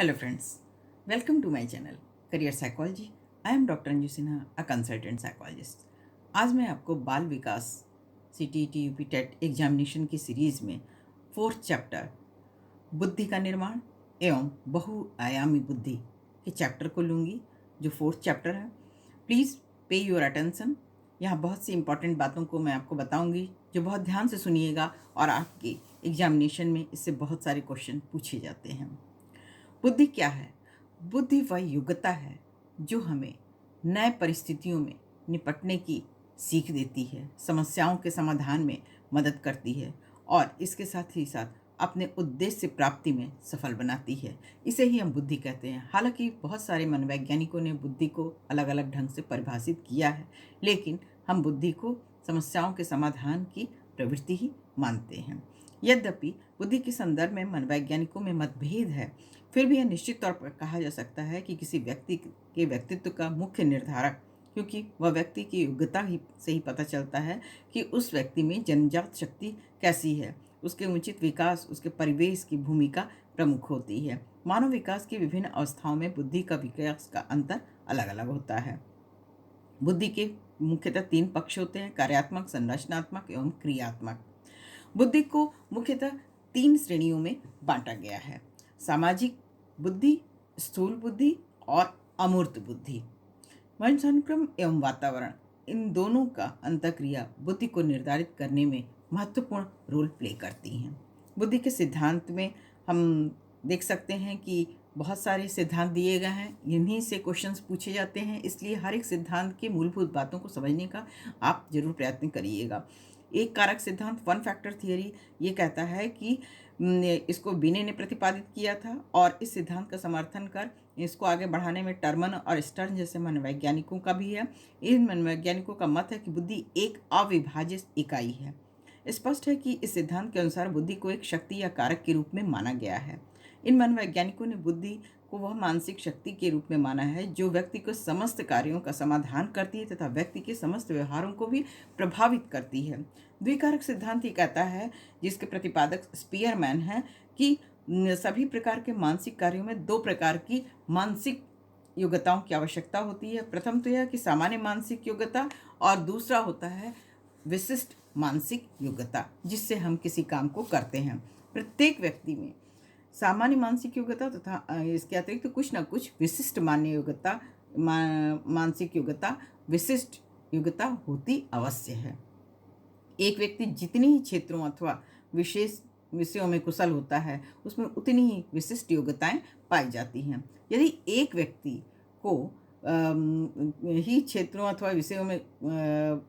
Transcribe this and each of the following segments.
Hello friends, welcome to my channel Career Psychology. I am Dr. Anju Sinha, a consultant psychologist. आज मैं आपको बाल विकास CTET UP TET examination की series में 4th chapter बुद्धि का निर्माण एवं बहुआयामी बुद्धि के चैप्टर को लूँगी, जो 4th चैप्टर है. प्लीज़ पे योर अटेंशन. यहाँ बहुत सी इंपॉर्टेंट बातों को मैं आपको बताऊंगी, जो बहुत ध्यान से सुनिएगा और आपके एग्जामिनेशन में इससे बहुत सारे क्वेश्चन पूछे जाते हैं. बुद्धि क्या है? बुद्धि वह योग्यता है जो हमें नए परिस्थितियों में निपटने की सीख देती है, समस्याओं के समाधान में मदद करती है और इसके साथ ही साथ अपने उद्देश्य प्राप्ति में सफल बनाती है. इसे ही हम बुद्धि कहते हैं. हालांकि बहुत सारे मनोवैज्ञानिकों ने बुद्धि को अलग अलग ढंग से परिभाषित किया है, लेकिन हम बुद्धि को समस्याओं के समाधान की प्रवृत्ति ही मानते हैं. यद्यपि बुद्धि के संदर्भ में मनोवैज्ञानिकों में मतभेद है, फिर भी यह निश्चित तौर पर कहा जा सकता है कि किसी व्यक्ति के व्यक्तित्व का मुख्य निर्धारक, क्योंकि वह व्यक्ति की योग्यता ही से ही पता चलता है कि उस व्यक्ति में जन्मजात शक्ति कैसी है. उसके उचित विकास, उसके परिवेश की भूमिका प्रमुख होती है. मानव विकास की विभिन्न अवस्थाओं में बुद्धि का विकास का अंतर अलग अलग होता है. बुद्धि के मुख्यतः 3 पक्ष होते हैं: कार्यात्मक, संरचनात्मक एवं क्रियात्मक. बुद्धि को मुख्यतः 3 श्रेणियों में बांटा गया है: सामाजिक बुद्धि, स्थूल बुद्धि और अमूर्त बुद्धि. वर्णानुक्रम एवं वातावरण, इन दोनों का अंतःक्रिया बुद्धि को निर्धारित करने में महत्वपूर्ण रोल प्ले करती हैं. बुद्धि के सिद्धांत में हम देख सकते हैं कि बहुत सारे सिद्धांत दिए गए हैं, इन्हीं से क्वेश्चंस पूछे जाते हैं, इसलिए हर एक सिद्धांत के मूलभूत बातों को समझने का आप जरूर प्रयत्न करिएगा. एक कारक सिद्धांत, 1 फैक्टर थियरी, ये कहता है कि इसको बिने ने प्रतिपादित किया था और इस सिद्धांत का समर्थन कर इसको आगे बढ़ाने में टर्मन और स्टर्न जैसे मनोवैज्ञानिकों का भी है. इन मनोवैज्ञानिकों का मत है कि बुद्धि एक अविभाज्य इकाई है. स्पष्ट है कि इस सिद्धांत के अनुसार बुद्धि को एक शक्ति या कारक के रूप में माना गया है. इन मनोवैज्ञानिकों ने बुद्धि को वह मानसिक शक्ति के रूप में माना है जो व्यक्ति को समस्त कार्यों का समाधान करती है तथा व्यक्ति के समस्त व्यवहारों को भी प्रभावित करती है. द्विकारक सिद्धांत ये कहता है, जिसके प्रतिपादक स्पीयरमैन है, कि सभी प्रकार के मानसिक कार्यों में 2 प्रकार की मानसिक योग्यताओं की आवश्यकता होती है. प्रथम तो यह कि सामान्य मानसिक योग्यता और दूसरा होता है विशिष्ट मानसिक योग्यता, जिससे हम किसी काम को करते हैं. प्रत्येक व्यक्ति में सामान्य मानसिक योग्यता तथा इसके अतिरिक्त कुछ न कुछ विशिष्ट मान्य योग्यता, मानसिक योग्यता, विशिष्ट योग्यता होती अवश्य है. एक व्यक्ति जितनी ही क्षेत्रों अथवा विशेष विषयों में कुशल होता है, उसमें उतनी ही विशिष्ट योग्यताएं पाई जाती हैं. यदि एक व्यक्ति को ही क्षेत्रों अथवा विषयों में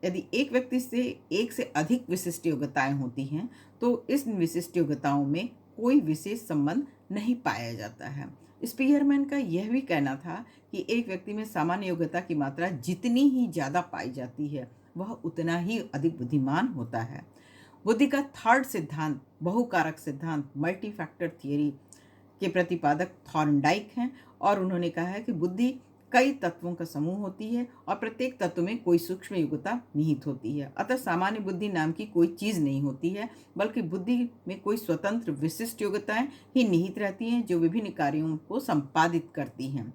यदि एक व्यक्ति से एक से अधिक विशिष्ट योग्यताएं होती हैं, तो इस विशिष्ट योग्यताओं में कोई विशेष संबंध नहीं पाया जाता है. स्पीयरमैन का यह भी कहना था कि एक व्यक्ति में सामान्य योग्यता की मात्रा जितनी ही ज़्यादा पाई जाती है, वह उतना ही अधिक बुद्धिमान होता है. बुद्धि का 3rd सिद्धांत, बहुकारक सिद्धांत, मल्टी फैक्टर थियरी के प्रतिपादक थॉर्नडाइक हैं और उन्होंने कहा है कि बुद्धि कई तत्वों का समूह होती है और प्रत्येक तत्व में कोई सूक्ष्म योग्यता निहित होती है. अतः सामान्य बुद्धि नाम की कोई चीज़ नहीं होती है, बल्कि बुद्धि में कोई स्वतंत्र विशिष्ट योग्यताएं ही निहित रहती हैं जो विभिन्न कार्यों को संपादित करती हैं.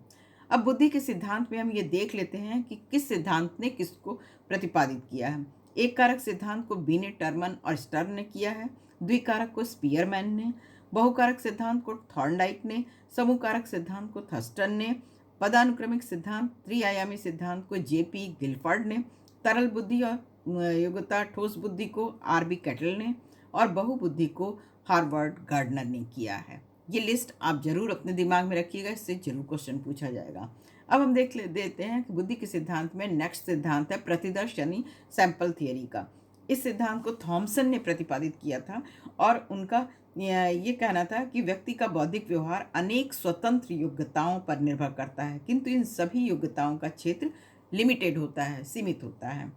अब बुद्धि के सिद्धांत में हम ये देख लेते हैं कि किस सिद्धांत ने किसको प्रतिपादित किया है. एक कारक सिद्धांत को बिने, टर्मन और स्टर्न ने किया है. द्विकारक को स्पीयरमैन ने, बहुकारक सिद्धांत को थॉर्नडाइक ने, समूह कारक सिद्धांत को थर्स्टन ने, पदानुक्रमिक सिद्धांत, त्रिआयामी सिद्धांत को जेपी गिलफर्ड ने, तरल बुद्धि और योग्यता ठोस बुद्धि को आरबी कैटल ने और बहुबुद्धि को हार्वर्ड गार्डनर ने किया है. ये लिस्ट आप जरूर अपने दिमाग में रखिएगा, इससे जरूर क्वेश्चन पूछा जाएगा. अब हम देते हैं कि बुद्धि के सिद्धांत में नेक्स्ट सिद्धांत है प्रतिदर्श यानी सैंपल थियरी का. इस सिद्धांत को थॉमसन ने प्रतिपादित किया था और उनका ये कहना था कि व्यक्ति का बौद्धिक व्यवहार अनेक स्वतंत्र योग्यताओं पर निर्भर करता है, किंतु इन सभी योग्यताओं का क्षेत्र लिमिटेड होता है, सीमित होता है.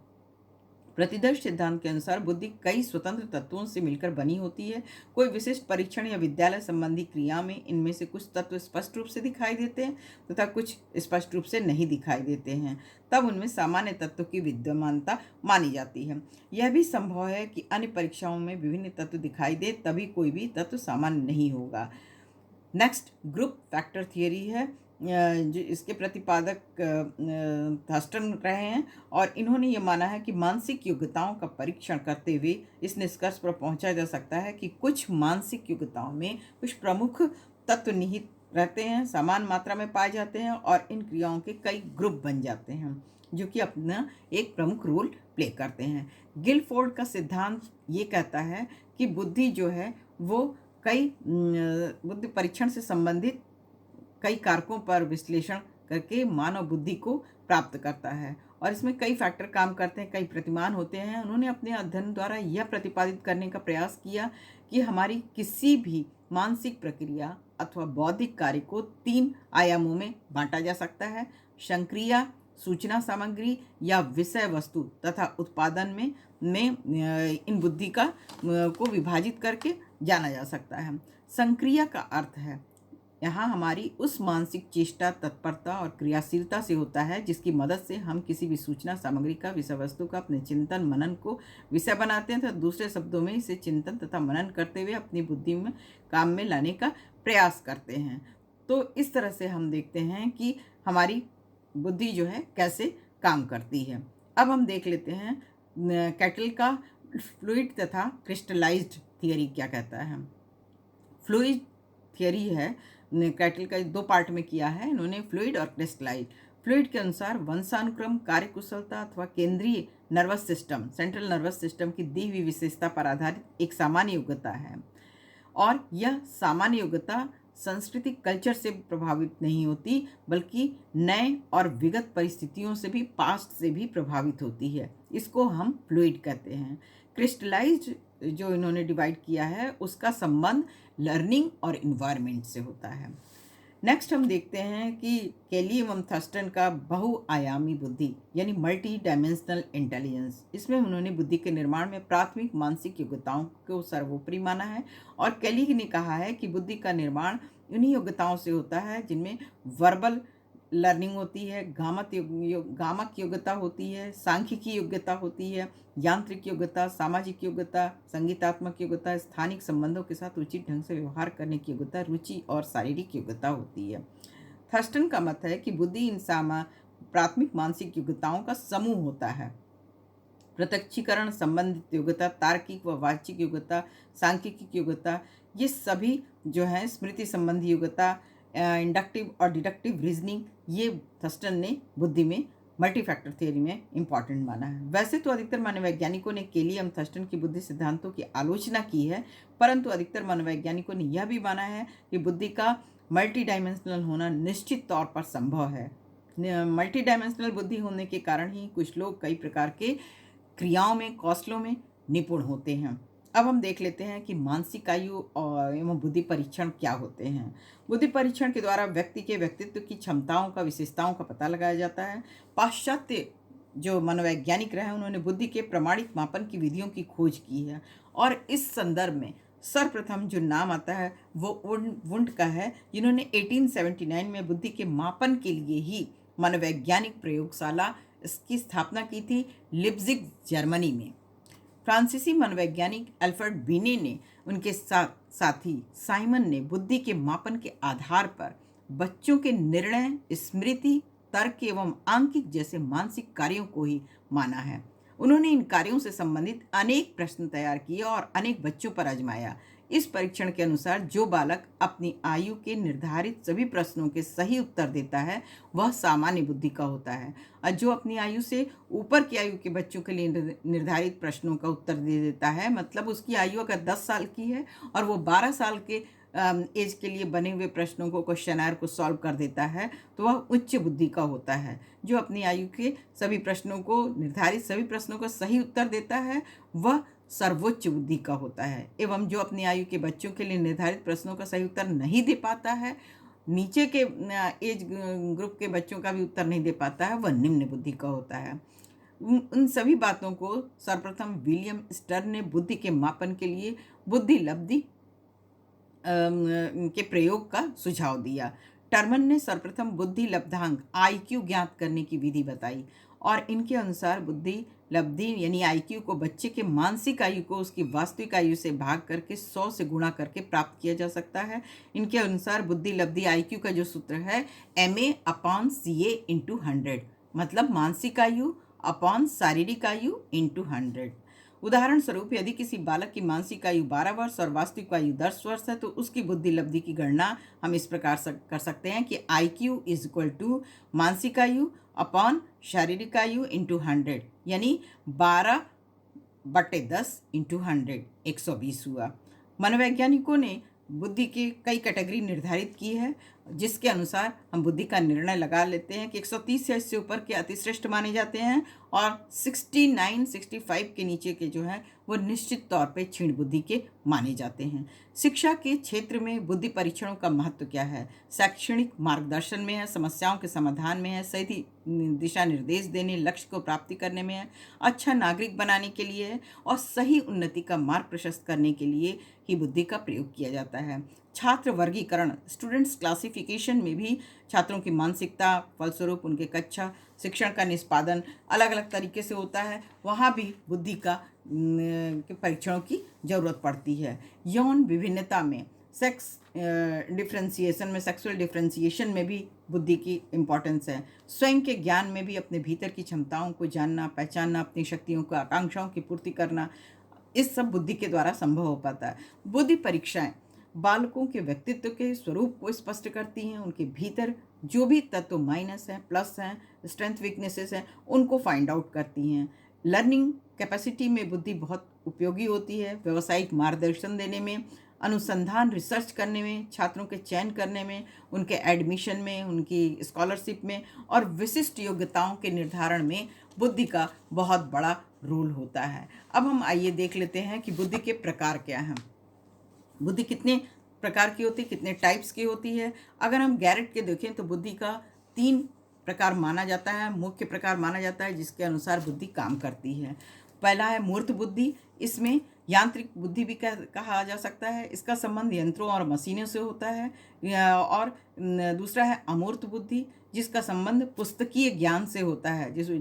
प्रतिदर्श सिद्धांत के अनुसार बुद्धि कई स्वतंत्र तत्वों से मिलकर बनी होती है. कोई विशिष्ट परीक्षण या विद्यालय संबंधी क्रिया में इनमें से कुछ तत्व स्पष्ट रूप से दिखाई देते हैं तथा कुछ स्पष्ट रूप से नहीं दिखाई देते हैं, तब उनमें सामान्य तत्व की विद्यमानता मानी जाती है. यह भी संभव है कि अन्य परीक्षाओं में विभिन्न तत्व दिखाई दे, तभी कोई भी तत्व सामान्य नहीं होगा. नेक्स्ट ग्रुप फैक्टर थियरी है, जो इसके प्रतिपादक थर्स्टन रहे हैं, और इन्होंने ये माना है कि मानसिक योग्यताओं का परीक्षण करते हुए इस निष्कर्ष पर पहुंचा जा सकता है कि कुछ मानसिक योग्यताओं में कुछ प्रमुख तत्व निहित रहते हैं, समान मात्रा में पाए जाते हैं, और इन क्रियाओं के कई ग्रुप बन जाते हैं जो कि अपना एक प्रमुख रोल प्ले करते हैं। गिलफोर्ड का सिद्धांत ये कहता है कि बुद्धि जो है वो कई बुद्धि परीक्षण से संबंधित कई कारकों पर विश्लेषण करके मानव बुद्धि को प्राप्त करता है, और इसमें कई फैक्टर काम करते हैं, कई प्रतिमान होते हैं। उन्होंने अपने अध्ययन द्वारा यह प्रतिपादित करने का प्रयास किया कि हमारी किसी भी मानसिक प्रक्रिया अथवा बौद्धिक कार्य को 3 आयामों में बांटा जा सकता है: संक्रिया, सूचना सामग्री या विषय वस्तु तथा उत्पादन में इन बुद्धि का को विभाजित करके जाना जा सकता है। संक्रिया का अर्थ है यहाँ हमारी उस मानसिक चेष्टा, तत्परता और क्रियाशीलता से होता है जिसकी मदद से हम किसी भी सूचना सामग्री का, विषय वस्तु का अपने चिंतन मनन को विषय बनाते हैं तथा दूसरे शब्दों में इसे चिंतन तथा मनन करते हुए अपनी बुद्धि में काम में लाने का प्रयास करते हैं। तो इस तरह से हम देखते हैं कि हमारी बुद्धि जो है कैसे काम करती है। अब हम देख लेते हैं कैटल का फ्लूइड तथा क्रिस्टलाइज्ड थियरी क्या कहता है। फ्लूइड थियरी है, कैटल का 2 पार्ट में किया है इन्होंने, फ्लूइड और क्रिस्टलाइज। फ्लूइड के अनुसार वंशानुक्रम, कार्यकुशलता अथवा केंद्रीय nervous system, central nervous system की दी हुई विशेषता पर आधारित एक सामान्य योग्यता है, और यह सामान्य योग्यता सांस्कृतिक कल्चर से प्रभावित नहीं होती बल्कि नए और विगत परिस्थितियों से भी, पास्ट से भी प्रभावित होती है। इसको हम फ्लूइड कहते हैं। क्रिस्टलाइज्ड जो इन्होंने डिवाइड किया है उसका संबंध लर्निंग और इन्वायरमेंट से होता है। नेक्स्ट हम देखते हैं कि केली एवं थर्स्टन का बहुआयामी बुद्धि यानी मल्टी डायमेंशनल इंटेलिजेंस, इसमें उन्होंने बुद्धि के निर्माण में प्राथमिक मानसिक योग्यताओं को सर्वोपरि माना है, और केली ने कहा है कि बुद्धि का निर्माण उन्हीं योग्यताओं से होता है जिनमें वर्बल लर्निंग होती है, गामक योग्यता होती है, सांख्यिकी योग्यता होती है, यांत्रिक योग्यता, सामाजिक योग्यता, संगीतात्मक योग्यता, स्थानिक संबंधों के साथ उचित ढंग से व्यवहार करने की योग्यता, रुचि और शारीरिक योग्यता होती है। थर्स्टन का मत है कि बुद्धि इन प्राथमिक मानसिक योग्यताओं का समूह होता है: प्रत्यक्षीकरण संबंधित योग्यता, तार्किक व वाचिक योग्यता, सांख्यिकी योग्यता, ये सभी जो है स्मृति संबंधी योग्यता, इंडक्टिव और डिडक्टिव रीजनिंग, ये थर्स्टन ने बुद्धि में मल्टी फैक्टर थियरी में इंपॉर्टेंट माना है। वैसे तो अधिकतर मनोवैज्ञानिकों ने केली एवं थर्स्टन की बुद्धि सिद्धांतों की आलोचना की है, परंतु अधिकतर मनोवैज्ञानिकों ने यह भी माना है कि बुद्धि का मल्टी डायमेंशनल होना निश्चित तौर पर संभव है। मल्टी डायमेंशनल बुद्धि होने के कारण ही कुछ लोग कई प्रकार के क्रियाओं में, कौशलों में निपुण होते हैं। अब हम देख लेते हैं कि मानसिक आयु और एवं बुद्धि परीक्षण क्या होते हैं। बुद्धि परीक्षण के द्वारा व्यक्ति के व्यक्तित्व की क्षमताओं का, विशेषताओं का पता लगाया जाता है। पाश्चात्य जो मनोवैज्ञानिक रहे उन्होंने बुद्धि के प्रमाणित मापन की विधियों की खोज की है, और इस संदर्भ में सर्वप्रथम जो नाम आता है वो वुंड का है, जिन्होंने 1879 में बुद्धि के मापन के लिए ही मनोवैज्ञानिक प्रयोगशाला इसकी स्थापना की थी लिप्जिग, जर्मनी में। फ्रांसीसी मनोवैज्ञानिक अल्फ्रेड बीने ने उनके साथी साइमन ने बुद्धि के मापन के आधार पर बच्चों के निर्णय, स्मृति, तर्क एवं आंकिक जैसे मानसिक कार्यों को ही माना है। उन्होंने इन कार्यों से संबंधित अनेक प्रश्न तैयार किए और अनेक बच्चों पर आजमाया। इस परीक्षण के अनुसार जो बालक अपनी आयु के निर्धारित सभी प्रश्नों के सही उत्तर देता है वह सामान्य बुद्धि का होता है, और जो अपनी आयु से ऊपर की आयु के बच्चों के लिए निर्धारित प्रश्नों का उत्तर दे देता है, मतलब उसकी आयु अगर 10 साल की है और वो 12 साल के एज के लिए बने हुए प्रश्नों को, क्वेश्चनर को सॉल्व कर देता है, तो वह उच्च बुद्धि का होता है। जो अपनी आयु के सभी प्रश्नों को, निर्धारित सभी प्रश्नों का सही उत्तर देता है वह सर्वोच्च बुद्धि का होता है, एवं जो अपनी आयु के बच्चों के लिए निर्धारित प्रश्नों का सही उत्तर नहीं दे पाता है, नीचे के एज ग्रुप के बच्चों का भी उत्तर नहीं दे पाता है, वह निम्न बुद्धि का होता है। उन सभी बातों को सर्वप्रथम विलियम स्टर्न ने बुद्धि के मापन के लिए बुद्धि लब्धि के प्रयोग का सुझाव दिया। टर्मन ने सर्वप्रथम बुद्धि लब्धांक IQ ज्ञात करने की विधि बताई, और इनके अनुसार बुद्धि लब्धि यानी आईक्यू को बच्चे के मानसिक आयु को उसकी वास्तविक आयु से भाग करके 100 से गुणा करके प्राप्त किया जा सकता है। इनके अनुसार बुद्धि लब्धि आईक्यू का जो सूत्र है MA/CA/100, मतलब मानसिक आयु अपॉन शारीरिक आयु इंटू 100। उदाहरण स्वरूप यदि किसी बालक की मानसिक आयु 12 वर्ष और वास्तविक आयु 10 वर्ष है तो उसकी बुद्धि लब्धि की गणना हम इस प्रकार कर सकते हैं कि IQ इज इक्वल टू मानसिक आयु अपॉन शारीरिक आयु इंटू 100, यानी 12/10 इंटू 100 120 हुआ। मनोवैज्ञानिकों ने बुद्धि की कई कैटेगरी निर्धारित की है, जिसके अनुसार हम बुद्धि का निर्णय लगा लेते हैं कि 130 या इससे ऊपर के अतिश्रेष्ठ माने जाते हैं और 69 65 के नीचे के जो है वो निश्चित तौर पे क्षीण बुद्धि के माने जाते हैं। शिक्षा के क्षेत्र में बुद्धि परीक्षणों का महत्व क्या है? शैक्षणिक मार्गदर्शन में है, समस्याओं के समाधान में है, सही दिशा निर्देश देने, लक्ष्य को प्राप्ति करने में है, अच्छा नागरिक बनाने के लिए है और सही उन्नति का मार्ग प्रशस्त करने के लिए ही बुद्धि का प्रयोग किया जाता है। छात्र वर्गीकरण स्टूडेंट्स क्लासिफिकेशन में भी छात्रों की मानसिकता, फलस्वरूप उनके कक्षा शिक्षण का निष्पादन अलग अलग तरीके से होता है, वहाँ भी बुद्धि का के परीक्षणों की जरूरत पड़ती है। यौन विभिन्नता में सेक्स डिफ्रेंसिएशन में सेक्सुअल डिफ्रेंसिएशन में भी बुद्धि की इम्पोर्टेंस है। स्वयं के ज्ञान में भी अपने भीतर की क्षमताओं को जानना, पहचानना, अपनी शक्तियों को, आकांक्षाओं की पूर्ति करना, इस सब बुद्धि के द्वारा संभव हो पाता है। बुद्धि परीक्षाएं बालकों के व्यक्तित्व के स्वरूप को स्पष्ट करती हैं। उनके भीतर जो भी तत्व माइनस हैं, प्लस हैं, स्ट्रेंथ वीकनेसेस हैं, उनको फाइंड आउट करती हैं। लर्निंग कैपेसिटी में बुद्धि बहुत उपयोगी होती है। व्यावसायिक मार्गदर्शन देने में, अनुसंधान रिसर्च करने में, छात्रों के चयन करने में, उनके एडमिशन में, उनकी स्कॉलरशिप में और विशिष्ट योग्यताओं के निर्धारण में बुद्धि का बहुत बड़ा रोल होता है। अब हम आइए देख लेते हैं कि बुद्धि के प्रकार क्या हैं। बुद्धि कितने प्रकार की होती है, कितने टाइप्स की होती है। अगर हम गैरेट के देखें तो बुद्धि का 3 प्रकार माना जाता है, मुख्य प्रकार माना जाता है जिसके अनुसार बुद्धि काम करती है। पहला है मूर्त बुद्धि, इसमें यांत्रिक बुद्धि भी कहा जा सकता है। इसका संबंध यंत्रों और मशीनों से होता है। और दूसरा है अमूर्त बुद्धि, जिसका संबंध पुस्तकीय ज्ञान से होता है, जो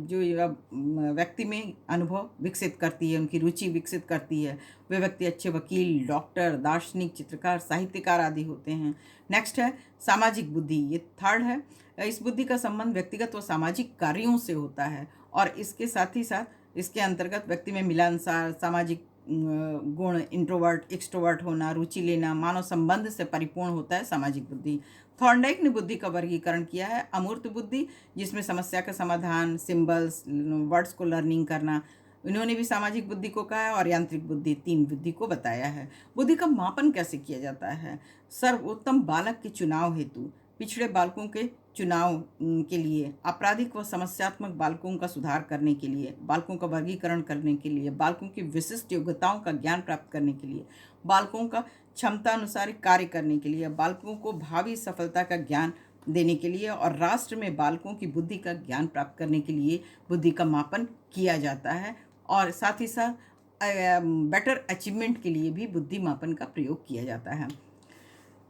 व्यक्ति में अनुभव विकसित करती है, उनकी रुचि विकसित करती है। वे व्यक्ति अच्छे वकील, डॉक्टर, दार्शनिक, चित्रकार, साहित्यकार आदि होते हैं। नेक्स्ट है सामाजिक बुद्धि, ये थर्ड है। इस बुद्धि का संबंध व्यक्तिगत व सामाजिक कार्यों से होता है और इसके साथ ही साथ इसके अंतर्गत व्यक्ति में मिलनसार, सामाजिक गुण, इंट्रोवर्ट, एक्सट्रोवर्ट होना, रुचि लेना, मानव संबंध से परिपूर्ण होता है सामाजिक बुद्धि। थॉर्नडाइक ने बुद्धि का वर्गीकरण किया है अमूर्त बुद्धि, जिसमें समस्या का समाधान, सिंबल्स, वर्ड्स को लर्निंग करना, इन्होंने भी सामाजिक बुद्धि को कहा है। और यांत्रिक बुद्धि 3 बुद्धि को बताया है। बुद्धि का मापन कैसे किया जाता है? सर्वोत्तम बालक के चुनाव हेतु, पिछड़े बालकों के चुनाव के लिए, आपराधिक व समस्यात्मक बालकों का सुधार करने के लिए, बालकों का वर्गीकरण करने के लिए, बालकों की विशिष्ट योग्यताओं का ज्ञान प्राप्त करने के लिए, बालकों का क्षमता अनुसार कार्य करने के लिए, बालकों को भावी सफलता का ज्ञान देने के लिए और राष्ट्र में बालकों की बुद्धि का ज्ञान प्राप्त करने के लिए बुद्धि का मापन किया जाता है। और साथ ही साथ बेटर अचीवमेंट के लिए भी बुद्धि मापन का प्रयोग किया जाता है।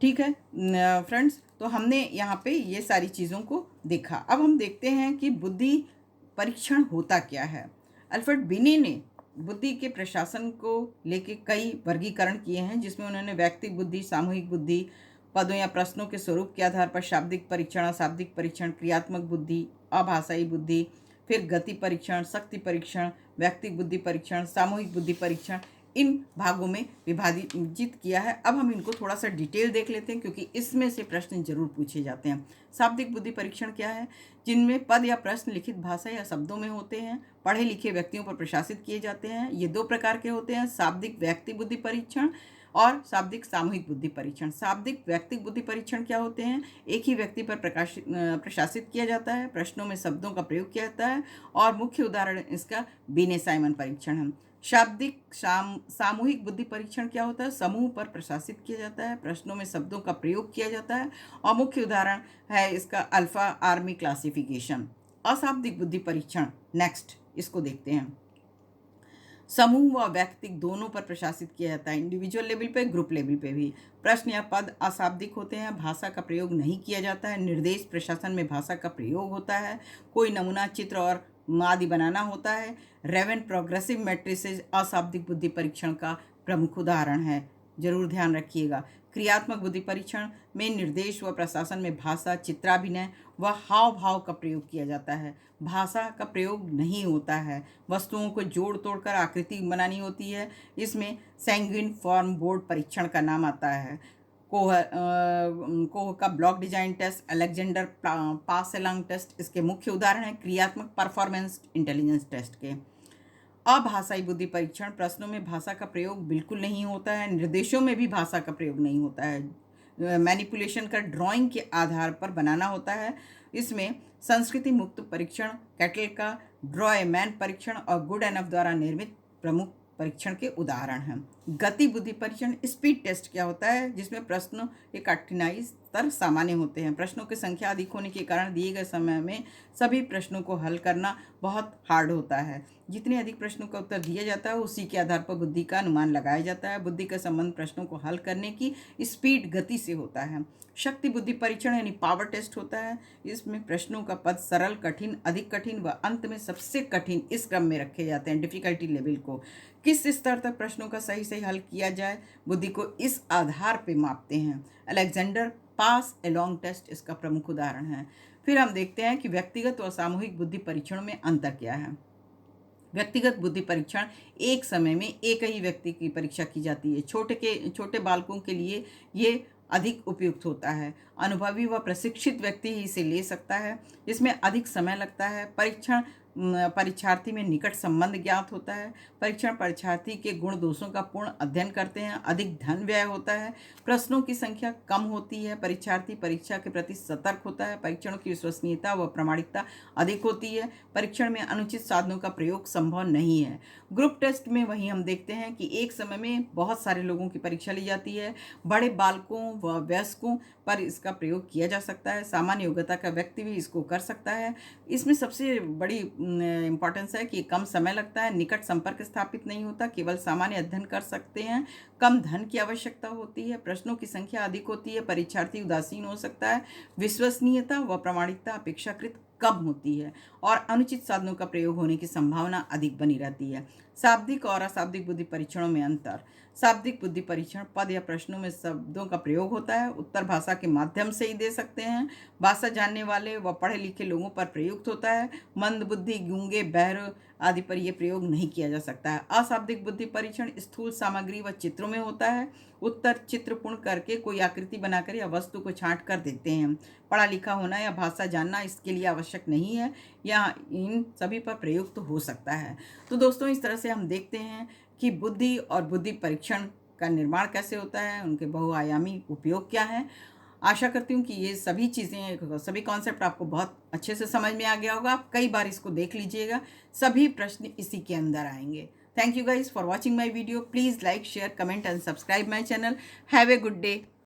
ठीक है फ्रेंड्स, तो हमने यहाँ पे ये सारी चीज़ों को देखा। अब हम देखते हैं कि बुद्धि परीक्षण होता क्या है। अल्फ्रेड बिने ने बुद्धि के प्रशासन को लेके कई वर्गीकरण किए हैं, जिसमें उन्होंने व्यक्तिगत बुद्धि, सामूहिक बुद्धि, पदों या प्रश्नों के स्वरूप के आधार पर शाब्दिक परीक्षण, अशाब्दिक परीक्षण, क्रियात्मक बुद्धि, अभाषाई बुद्धि, फिर गति परीक्षण, शक्ति परीक्षण, व्यक्तिगत बुद्धि परीक्षण, सामूहिक बुद्धि परीक्षण, इन भागों में विभाजित किया है। अब हम इनको थोड़ा सा डिटेल देख लेते हैं, क्योंकि इसमें से प्रश्न जरूर पूछे जाते हैं। शाब्दिक बुद्धि परीक्षण क्या है? जिनमें पद या प्रश्न लिखित भाषा या शब्दों में होते हैं, पढ़े लिखे व्यक्तियों पर प्रशासित किए जाते हैं। ये 2 प्रकार के होते हैं, शाब्दिक व्यक्ति बुद्धि परीक्षण और शाब्दिक सामूहिक बुद्धि परीक्षण। शाब्दिक व्यक्तिगत बुद्धि परीक्षण क्या होते हैं? एक ही व्यक्ति पर प्रशासित किया जाता है, प्रश्नों में शब्दों का प्रयोग किया जाता है और मुख्य उदाहरण इसका बिने साइमन परीक्षण है। शाब्दिक सामूहिक बुद्धि परीक्षण क्या होता है? समूह पर प्रशासित किया जाता है, प्रश्नों में शब्दों का प्रयोग किया जाता है और मुख्य उदाहरण है इसका अल्फा आर्मी क्लासिफिकेशन। अशाब्दिक बुद्धि परीक्षण, नेक्स्ट इसको देखते हैं। समूह व व्यक्तिक दोनों पर प्रशासित किया जाता है, इंडिविजुअल लेवल पे, ग्रुप लेवल पे भी। प्रश्न या पद अशाब्दिक होते हैं, भाषा का प्रयोग नहीं किया जाता है, निर्देश प्रशासन में भाषा का प्रयोग होता है, कोई नमूना चित्र और आदि बनाना होता है। रेवन प्रोग्रेसिव मैट्रिसेस अशाब्दिक बुद्धि परीक्षण का प्रमुख उदाहरण है, जरूर ध्यान रखिएगा। क्रियात्मक बुद्धि परीक्षण में निर्देश व प्रशासन में भाषा, चित्राभिनय व हाव भाव का प्रयोग किया जाता है। भाषा का प्रयोग नहीं होता है। वस्तुओं को जोड़ तोड़कर आकृति बनानी होती है। इसमें सैंग्विन फॉर्म बोर्ड परीक्षण का नाम आता है। कोह का ब्लॉक डिजाइन टेस्ट, अलेक्जेंडर पास एलॉन्ग टेस्ट इसके मुख्य उदाहरण हैं क्रियात्मक परफॉर्मेंस इंटेलिजेंस टेस्ट के। अभाषाई बुद्धि परीक्षण, प्रश्नों में भाषा का प्रयोग बिल्कुल नहीं होता है, निर्देशों में भी भाषा का प्रयोग नहीं होता है। मैनिपुलेशन का ड्राइंग के आधार पर बनाना होता है। इसमें संस्कृति मुक्त परीक्षण, कैटल का ड्रॉ ए मैन परीक्षण और गुड एनफ द्वारा निर्मित प्रमुख परीक्षण के उदाहरण हैं। गति बुद्धि परीक्षण, स्पीड टेस्ट क्या होता है, जिसमें प्रश्नों के कठिनाई स्तर सामान्य होते हैं। प्रश्नों की संख्या अधिक होने के कारण दिए गए समय में सभी प्रश्नों को हल करना बहुत हार्ड होता है। जितने अधिक प्रश्नों का उत्तर दिया जाता है उसी के आधार पर बुद्धि का अनुमान लगाया जाता है। बुद्धि का संबंध प्रश्नों को हल करने की स्पीड, गति से होता है। शक्ति बुद्धि परीक्षण यानी पावर टेस्ट होता है। इसमें प्रश्नों का पद सरल, कठिन, अधिक कठिन व अंत में सबसे कठिन इस क्रम में रखे जाते हैं। डिफिकल्टी लेवल को किस स्तर तक प्रश्नों का सही सही हल किया जाए, बुद्धि को इस आधार पर मापते हैं। अलेक्जेंडर पास एलॉन्ग टेस्ट इसका प्रमुख उदाहरण है। फिर हम देखते हैं कि व्यक्तिगत और सामूहिक बुद्धि परीक्षणों में अंतर क्या है। व्यक्तिगत बुद्धि परीक्षण एक समय में एक ही व्यक्ति की परीक्षा की जाती है। छोटे बालकों के लिए ये अधिक उपयुक्त होता है। अनुभवी व प्रशिक्षित व्यक्ति ही इसे ले सकता है। इसमें अधिक समय लगता है। परीक्षार्थी में निकट संबंध ज्ञात होता है। परीक्षण परीक्षार्थी के गुण दोषों का पूर्ण अध्ययन करते हैं। अधिक धन व्यय होता है। प्रश्नों की संख्या कम होती है। परीक्षार्थी परीक्षा के प्रति सतर्क होता है। परीक्षणों की विश्वसनीयता व प्रामाणिकता अधिक होती है। परीक्षण में अनुचित साधनों का प्रयोग संभव नहीं है। ग्रुप टेस्ट में वही हम देखते हैं कि एक समय में बहुत सारे लोगों की परीक्षा ली जाती है। बड़े बालकों व वयस्कों पर इसका प्रयोग किया जा सकता है। सामान्य योग्यता का व्यक्ति भी इसको कर सकता है। इसमें सबसे बड़ी इम्पॉर्टेंस है कि कम समय लगता है, निकट संपर्क स्थापित नहीं होता, केवल सामान्य अध्ययन कर सकते हैं, कम धन की आवश्यकता होती है, प्रश्नों की संख्या अधिक होती है, परीक्षार्थी उदासीन हो सकता है, विश्वसनीयता व प्रामाणिकता अपेक्षाकृत कम होती है और अनुचित साधनों का प्रयोग होने की संभावना अधिक बनी रहती है। शाब्दिक और अशाब्दिक बुद्धि परीक्षणों में अंतर। शाब्दिक बुद्धि परीक्षण पद या प्रश्नों में शब्दों का प्रयोग होता है। उत्तर भाषा के माध्यम से ही दे सकते हैं। भाषा जानने वाले व पढ़े लिखे लोगों पर प्रयुक्त होता है। मंदबुद्धि, गूंगे, बहरे आदि पर यह प्रयोग नहीं किया जा सकता है। अशाब्दिक बुद्धि परीक्षण स्थूल सामग्री व चित्रों में होता है। उत्तर चित्रपूर्ण करके कोई आकृति बनाकर या वस्तु को छांट कर देते हैं। पढ़ा लिखा होना या भाषा जानना इसके लिए आवश्यक नहीं है या इन सभी पर प्रयुक्त हो सकता है। तो दोस्तों, इस तरह से हम देखते हैं कि बुद्धि और बुद्धि परीक्षण का निर्माण कैसे होता है, उनके बहुआयामी उपयोग क्या है। आशा करती हूँ कि ये सभी चीज़ें, सभी कॉन्सेप्ट आपको बहुत अच्छे से समझ में आ गया होगा। आप कई बार इसको देख लीजिएगा, सभी प्रश्न इसी के अंदर आएंगे। Thank you guys for watching my video. Please like, share, comment and subscribe my channel. Have a good day.